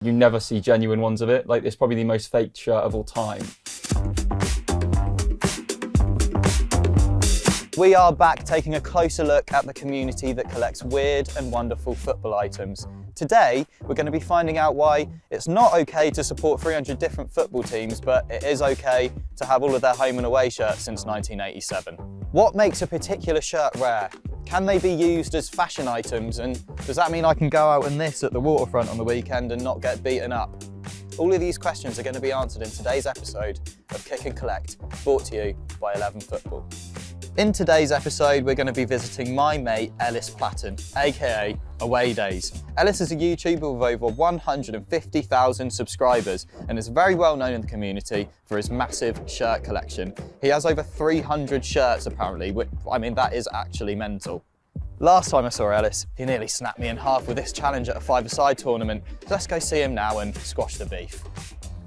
You never see genuine ones of it. Like, it's probably the most faked shirt of all time. We are back taking a closer look at the community that collects weird and wonderful football items. Today, we're going to be finding out why it's not okay to support 300 different football teams, but it is okay to have all of their home and away shirts since 1987. What makes a particular shirt rare? Can they be used as fashion items? And does that mean I can go out in this at the waterfront on the weekend and not get beaten up? All of these questions are going to be answered in today's episode of Kick and Collect, brought to you by 11 Football. In today's episode, we're going to be visiting my mate Ellis Platten, a.k.a. Away Days. Ellis is a YouTuber with over 150,000 subscribers and is very well known in the community for his massive shirt collection. He has over 300 shirts apparently, which, I mean, that is actually mental. Last time I saw Ellis, he nearly snapped me in half with this challenge at a five-a-side tournament. So let's go see him now and squash the beef.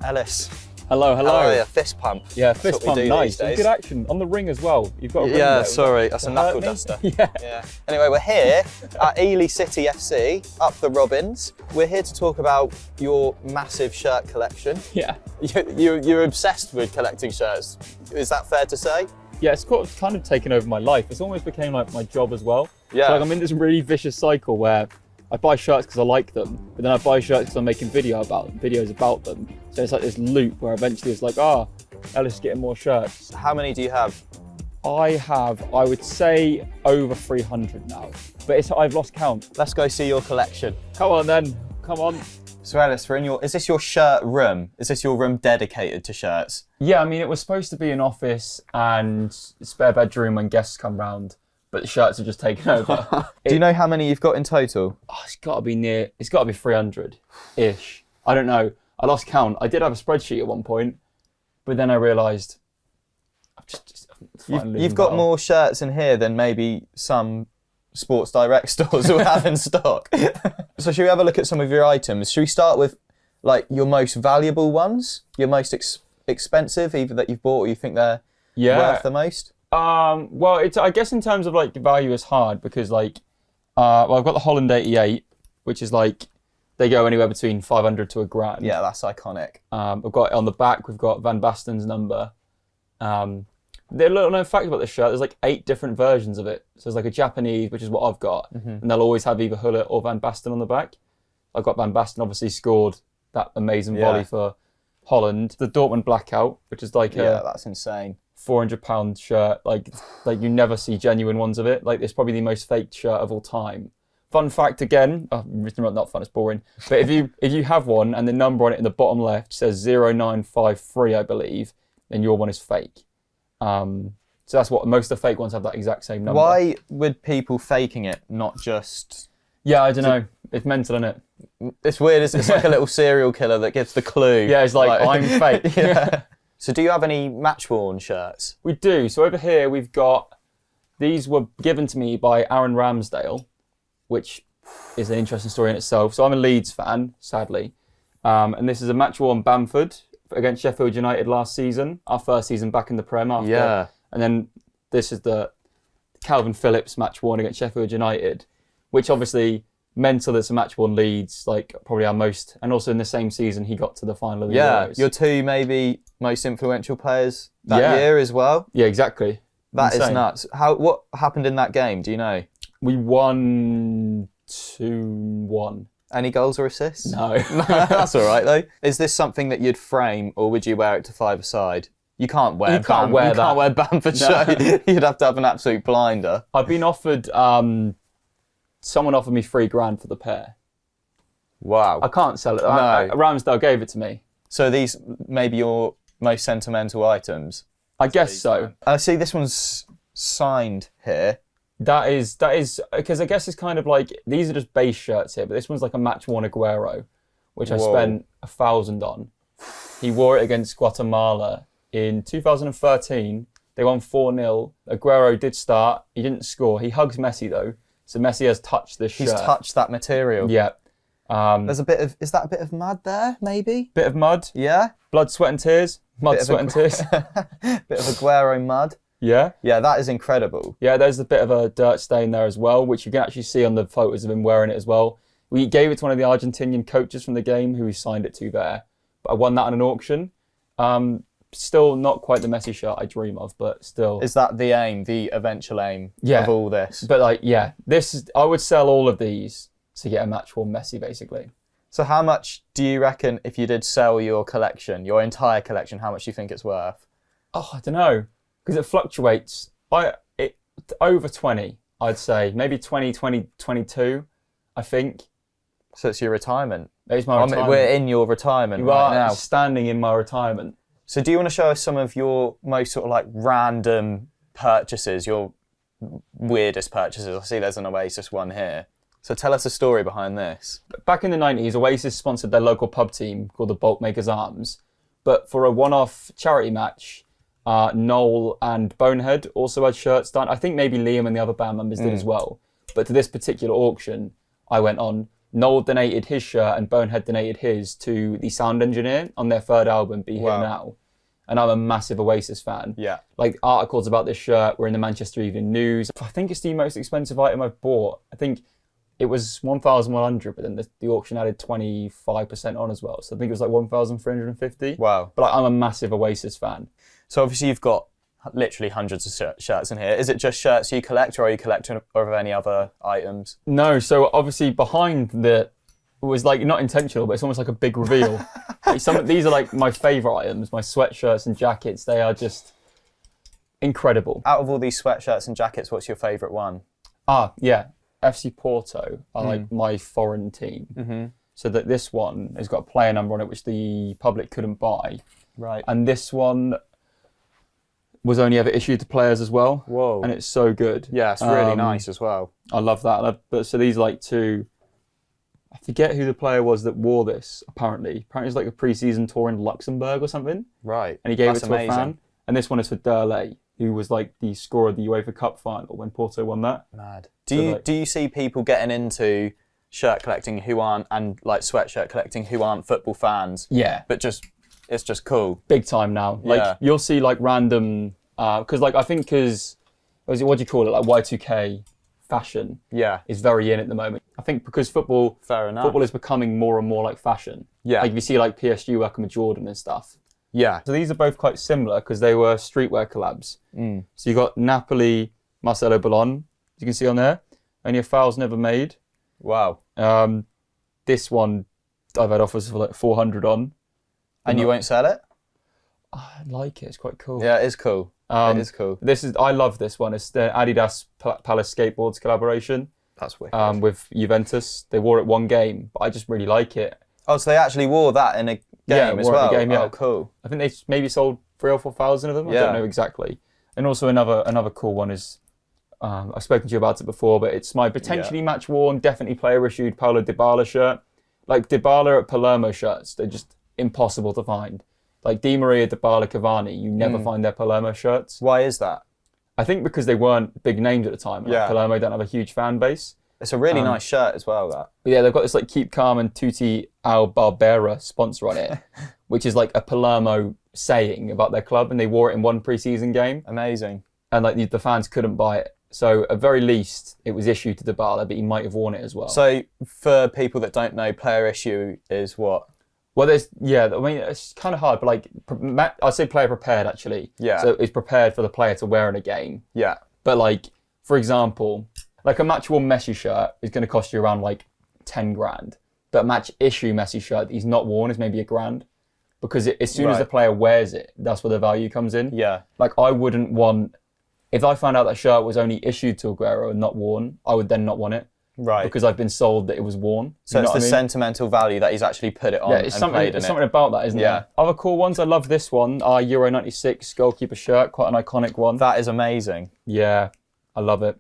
Ellis. Hello, hello. How are you? Fist pump. Yeah, fist pump, nice. Good action. On the ring as well. You've got a ring Yeah, there, sorry, that's a knuckle duster. Yeah. Anyway, we're here at Ely City FC, up the Robins. We're here to talk about your massive shirt collection. Yeah. You're obsessed with collecting shirts. Is that fair to say? Yeah, it's kind of taken over my life. It's almost became like my job as well. Yeah. So like I'm in this really vicious cycle where I buy shirts because I like them, but then I buy shirts because I'm making videos about them. So it's like this loop where eventually it's like, Ellis is getting more shirts. How many do you have? I would say over 300 now, but I've lost count. Let's go see your collection. Come on then, come on. So Ellis, is this your shirt room? Is this your room dedicated to shirts? Yeah, I mean, it was supposed to be an office and a spare bedroom when guests come round, but the shirts are just taken over. Do you know how many you've got in total? Oh, it's got to be 300-ish. I don't know. I lost count. I did have a spreadsheet at one point, but then I realised You've got more shirts in here than maybe some Sports Direct stores will have in stock. So should we have a look at some of your items? Should we start with like your most valuable ones? Your most expensive, either that you've bought or you think they're worth the most? Well, I guess in terms of like value is hard because like, I've got the Holland 88, which is like, they go anywhere between 500 to £1,000. Yeah, that's iconic. I've got on the back, we've got Van Basten's number. The little known fact about this shirt, there's like 8 different versions of it. So there's like a Japanese, which is what I've got, and they'll always have either Hullet or Van Basten on the back. I've got Van Basten, obviously scored that amazing volley for Holland. The Dortmund Blackout, which is like that's insane. £400 shirt. Like you never see genuine ones of it. Like it's probably the most faked shirt of all time. Fun fact again, not fun, it's boring. But if you have one and the number on it in the bottom left says 0953, I believe, then your one is fake. So that's what most of the fake ones have, that exact same number. Why would people faking it not just... Yeah, I don't know. It's mental, isn't it? It's weird. It's like a little serial killer that gives the clue. Yeah, it's like I'm fake. Yeah. So do you have any match-worn shirts? We do. So over here we've got, these were given to me by Aaron Ramsdale, which is an interesting story in itself. So I'm a Leeds fan, sadly. And this is a match-worn Bamford against Sheffield United last season, our first season back in the Prem after. Yeah. And then this is the Calvin Phillips match-worn against Sheffield United, which obviously mental it's a match-worn Leeds, like probably our most, and also in the same season he got to the final of the Euros. Your 2 maybe most influential players that year as well. Yeah, exactly. That is nuts. What happened in that game, do you know? We won 2-1. Any goals or assists? No. That's all right though. Is this something that you'd frame, or would you wear it to five-a-side? You can't wear Bamford shirt. You'd have to have an absolute blinder. I've been offered, someone offered me £3,000 for the pair. Wow. I can't sell it. No. Ramsdale gave it to me. So these maybe your most sentimental items? I guess so. I see this one's signed here. That is, because I guess it's kind of like, these are just base shirts here, but this one's like a match-worn Aguero, which I spent £1,000 on. He wore it against Guatemala in 2013. They won 4-0. Aguero did start. He didn't score. He hugs Messi though. So Messi has touched this shirt. He's touched that material. Yeah. There's a bit of, is that a bit of mud there, maybe? Bit of mud. Yeah. Blood, sweat and tears. Mud, sweat and tears. Bit of Aguero mud. Yeah. Yeah, that is incredible. Yeah, there's a bit of a dirt stain there as well, which you can actually see on the photos of him wearing it as well. We gave it to one of the Argentinian coaches from the game who we signed it to there. But I won that on an auction. Still not quite the Messi shirt I dream of, but still. Is that the aim, the eventual aim of all this? But like, yeah, I would sell all of these to get a match worn Messi, basically. So how much do you reckon, if you did sell your collection, your entire collection, how much do you think it's worth? Oh, I don't know, because it fluctuates. Over 20, I'd say. Maybe 20, 22, I think. So it's your retirement. It's my retirement. We're in your retirement You right are now. standing in my retirement. So do you want to show us some of your most sort of like random purchases, your weirdest purchases? I see there's an Oasis one here. So tell us the story behind this. Back in the 90s, Oasis sponsored their local pub team called the Boltmakers Arms. But for a one-off charity match, NOEL and Bonehead also had shirts done. I think maybe Liam and the other band members did as well. But to this particular auction, I went on. NOEL donated his shirt and Bonehead donated his to the sound engineer on their third album, Be Here Now. And I'm a massive Oasis fan. Yeah. Like, articles about this shirt were in the Manchester Evening News. I think it's the most expensive item I've bought. I think it was 1,100, but then the auction added 25% on as well. So I think it was like 1,350. Wow. But like, I'm a massive Oasis fan. So obviously you've got literally hundreds of shirts in here. Is it just shirts you collect, or are you collecting of any other items? No, so obviously behind it was like not intentional, but it's almost like a big reveal. Like these are like my favourite items, my sweatshirts and jackets. They are just incredible. Out of all these sweatshirts and jackets, what's your favourite one? Yeah, FC Porto are like my foreign team. So that this one has got a player number on it, which the public couldn't buy. Right. And this one was only ever issued to players as well. Whoa. And it's so good. Yeah, it's really nice as well. I love that. But so these are like two. I forget who the player was that wore this. Apparently it's like a pre-season tour in Luxembourg or something. Right. And he gave That's it to amazing. a fan. And this one is for Derley, who was like the scorer of the UEFA Cup final when Porto won that. Mad. Do you see people getting into shirt collecting who aren't, and like sweatshirt collecting who aren't football fans? Yeah. But it's just cool. Big time now. Like you'll see like random, because like I think because what do you call it, like Y2K fashion is very in at the moment. I think because football is becoming more and more like fashion. Yeah. Like you see like PSG working with Jordan and stuff. Yeah. So these are both quite similar because they were streetwear collabs. So you got Napoli, Marcelo BURLON, you can see on there. Only a foul's never made. Wow. This one I've had offers for like 400 on. And you won't sell it? I like it. It's quite cool. Yeah, it is cool. It is cool. I love this one. It's the Adidas Palace Skateboards collaboration. That's wicked. With Juventus. They wore it one game, but I just really like it. Oh, so they actually wore that in a game as well? Game, yeah. Oh, cool. I think they maybe sold 3,000 or 4,000 of them. I don't know exactly. And also another cool one is, I've spoken to you about it before, but it's my potentially match worn, definitely player issued Paulo Dybala shirt. Like Dybala at Palermo shirts, they're just impossible to find. Like Di Maria, Dybala, Cavani, you never find their Palermo shirts. Why is that? I think because they weren't big names at the time. Like Palermo don't have a huge fan base. It's a really nice shirt as well, that. But yeah, they've got this like Keep Calm and Tutti Al Barbera sponsor on it, which is like a Palermo saying about their club, and they wore it in one pre-season game. Amazing. And like the fans couldn't buy it. So at very least, it was issued to Dybala, but he might have worn it as well. So for people that don't know, player issue is what? Well, I mean, it's kind of hard, but like, I'd say player prepared actually. Yeah. So it's prepared for the player to wear in a game. Yeah. But like, for example, like a match worn Messi shirt is going to cost you around like 10 grand. But a match issue Messi shirt that he's not worn is maybe £1,000. Because as soon as the player wears it, that's where the value comes in. Yeah. Like I wouldn't want, if I found out that shirt was only issued to Aguero and not worn, I would then not want it. Right. Because I've been sold that it was worn. So it's the sentimental value that he's actually put it on and played in it. It's something about that, isn't there? Other cool ones, I love this one. Euro 96 goalkeeper shirt, quite an iconic one. That is amazing. Yeah, I love it.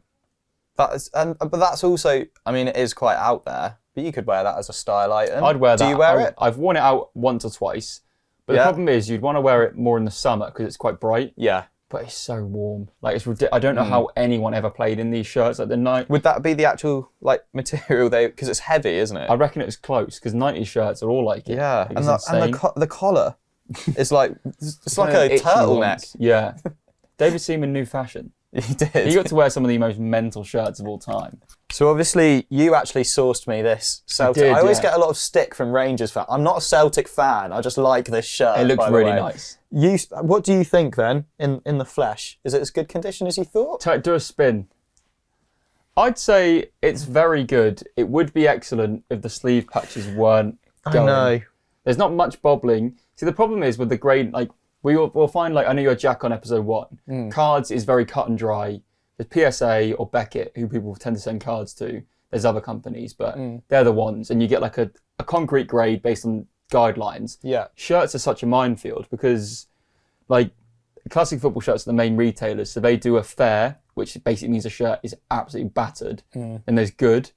But that's also, I mean, it is quite out there, but you could wear that as a style item. I'd wear that. Do you wear it? I've worn it out once or twice. But the problem is you'd want to wear it more in the summer because it's quite bright. Yeah. But it's so warm. Like it's ridiculous. I don't know how anyone ever played in these shirts at the night. Would that be the actual like material because it's heavy, isn't it? I reckon it's close because 90s shirts are all like it. Yeah, Like, and the collar is like it's like a turtleneck. Yeah. David Seaman, new fashion. You did. You got to wear some of the most mental shirts of all time. So obviously, you actually sourced me this Celtic. I always get a lot of stick from Rangers fans. I'm not a Celtic fan. I just like this shirt. It looks really nice. What do you think then, in the flesh? Is it as good condition as you thought? Do a spin. I'd say it's very good. It would be excellent if the sleeve patches weren't going. I know. There's not much bobbling. See, the problem is with the grade, like, we'll find, like, I know you're Jack on episode 1. Cards is very cut and dry. There's PSA or Beckett, who people tend to send cards to. There's other companies, but they're the ones. And you get, like, a concrete grade based on guidelines. Yeah. Shirts are such a minefield because, like, classic football shirts are the main retailers. So they do a fair, which basically means a shirt is absolutely battered. And there's good,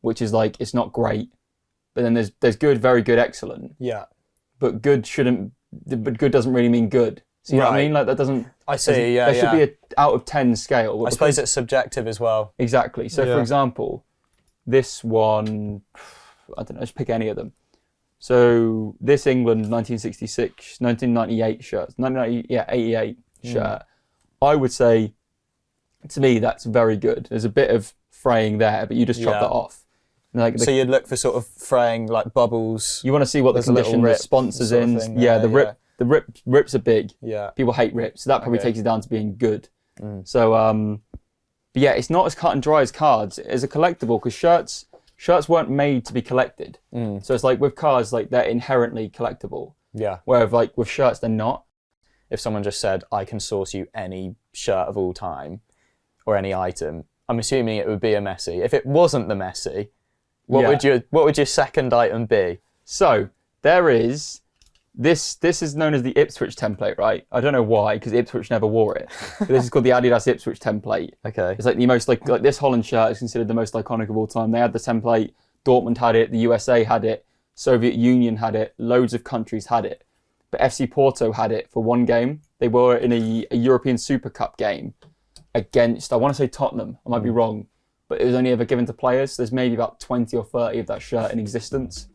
which is, like, it's not great. But then there's good, very good, excellent. Yeah. But good doesn't really mean good. See what I mean? Like, that doesn't... I see, yeah, There should be an out of 10 scale. I suppose it's subjective as well. Exactly. So, for example, this one... I don't know, just pick any of them. So, this England 1998 shirt, 88 shirt, I would say, to me, that's very good. There's a bit of fraying there, but you just chop that off. Like so you'd look for sort of fraying, like bubbles. You want to see what the condition the sponsor's in. The rips are big. Yeah. People hate rips, so that probably takes it down to being good. So, but yeah, it's not as cut and dry as cards. It's a collectible because shirts weren't made to be collected. So it's like with cards, like they're inherently collectible. Yeah. Whereas like with shirts, they're not. If someone just said, I can source you any shirt of all time or any item, I'm assuming it would be a Messi. If it wasn't the Messi, what would your second item be? So there is this is known as the Ipswich template, right? I don't know why, because Ipswich never wore it. But this is called the Adidas Ipswich template. Okay. It's like the most like this Holland shirt is considered the most iconic of all time. They had the template. Dortmund had it. The USA had it. Soviet Union had it. Loads of countries had it. But FC Porto had it for one game. They wore it in a European Super Cup game against, I want to say Tottenham. I might be wrong. But it was only ever given to players. There's maybe about 20 or 30 of that shirt in existence.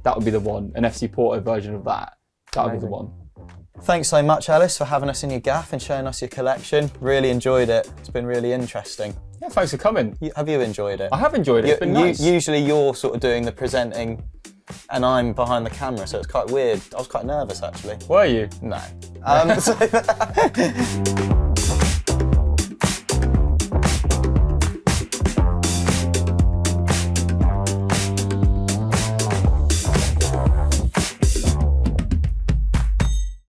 That would be the one. An FC Porto version of that. That would be the one. Thanks so much, Ellis, for having us in your gaff and showing us your collection. Really enjoyed it. It's been really interesting. Yeah, thanks for coming. Have you enjoyed it? I have enjoyed it. It's been nice. Usually you're sort of doing the presenting and I'm behind the camera, so it's quite weird. I was quite nervous, actually. Were you? No.